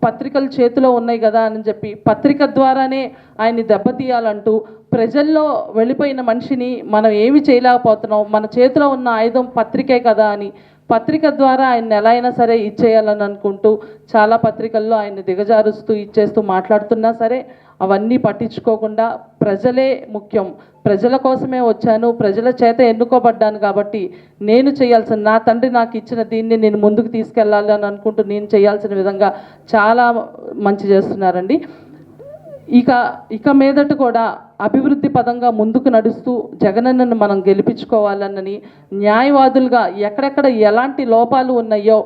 పత్రికలు చేతిలో ఉన్నాయి కదా అని చెప్పి పత్రిక ద్వారానే ఆయన్ని దెబ్బతీయాలంటూ ప్రజల్లో వెళ్ళిపోయిన మనిషిని మనం ఏమి చేయలేకపోతున్నాం, మన చేతిలో ఉన్న ఆయుధం పత్రికే కదా అని పత్రిక ద్వారా ఆయన ఎలా అయినా సరే ఇచ్చేయాలని అనుకుంటూ చాలా పత్రికల్లో ఆయన దిగజారుస్తూ ఇచ్చేస్తూ మాట్లాడుతున్నా సరే అవన్నీ పట్టించుకోకుండా ప్రజలే ముఖ్యం, ప్రజల కోసమే వచ్చాను, ప్రజల చేత ఎన్నుకోబడ్డాను కాబట్టి నేను చేయాల్సిన, నా తండ్రి నాకు ఇచ్చిన దీన్ని నేను ముందుకు తీసుకెళ్ళాలి అని అనుకుంటూ నేను చేయాల్సిన విధంగా చాలా మంచి చేస్తున్నారండి. ఇక మీదట కూడా అభివృద్ధి పదంగా ముందుకు నడుస్తూ జగనన్నను మనం గెలిపించుకోవాలన్నని, న్యాయవాదులుగా ఎక్కడెక్కడ ఎలాంటి లోపాలు ఉన్నాయో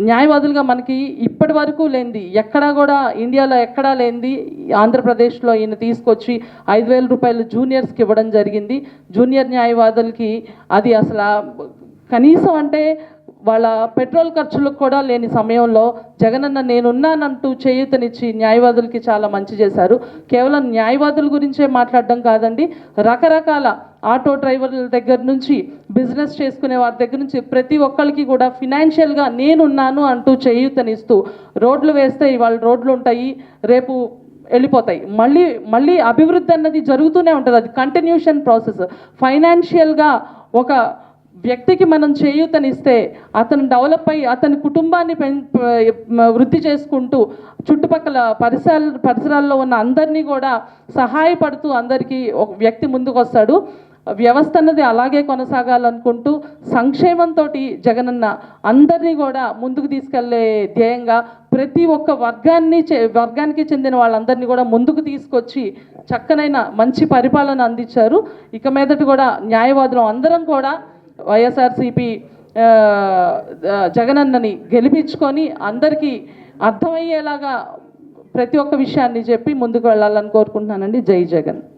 న్యాయవాదులుగా మనకి ఇప్పటి వరకు లేనిది ఎక్కడా కూడా ఇండియాలో ఎక్కడా లేనిది ఆంధ్రప్రదేశ్లో ఈయన తీసుకొచ్చి 5,000 రూపాయలు జూనియర్స్కి ఇవ్వడం జరిగింది. జూనియర్ న్యాయవాదులకి అది అసలు కనీసం అంటే వాళ్ళ పెట్రోల్ ఖర్చులకు కూడా లేని సమయంలో జగనన్న నేనున్నానంటూ చేయూతనిచ్చి న్యాయవాదులకి చాలా మంచి చేశారు. కేవలం న్యాయవాదుల గురించే మాట్లాడడం కాదండి, రకరకాల ఆటో డ్రైవర్ల దగ్గర నుంచి బిజినెస్ చేసుకునే వారి దగ్గర నుంచి ప్రతి ఒక్కరికి కూడా ఫినాన్షియల్గా నేనున్నాను అంటూ చేయూతనిస్తూ రోడ్లు వేస్తే ఇవాళ రోడ్లు ఉంటాయి, రేపు వెళ్ళిపోతాయి, మళ్ళీ అభివృద్ధి అన్నది జరుగుతూనే ఉంటుంది. అది కంటిన్యూషన్ ప్రాసెస్. ఫైనాన్షియల్గా ఒక వ్యక్తికి మనం చేయూతనిస్తే అతను డెవలప్ అయ్యి అతని కుటుంబాన్ని వృద్ధి చేసుకుంటూ చుట్టుపక్కల పరిసరాల్లో ఉన్న అందరినీ కూడా సహాయపడుతూ అందరికీ ఒక వ్యక్తి ముందుకు వస్తాడు. వ్యవస్థ అన్నది అలాగే కొనసాగాలనుకుంటూ సంక్షేమంతో జగనన్న అందరినీ కూడా ముందుకు తీసుకెళ్లే ధ్యేయంగా ప్రతి ఒక్క వర్గానికి చెందిన వాళ్ళందరినీ కూడా ముందుకు తీసుకొచ్చి చక్కనైన మంచి పరిపాలన అందించారు. ఇక మీదట కూడా న్యాయవాదులు అందరం కూడా వైఎస్ఆర్సీపీ జగనన్నని గెలిపించుకొని అందరికీ అర్థమయ్యేలాగా ప్రతి ఒక్క విషయాన్ని చెప్పి ముందుకు వెళ్ళాలని కోరుకుంటున్నానండి. జై జగన్.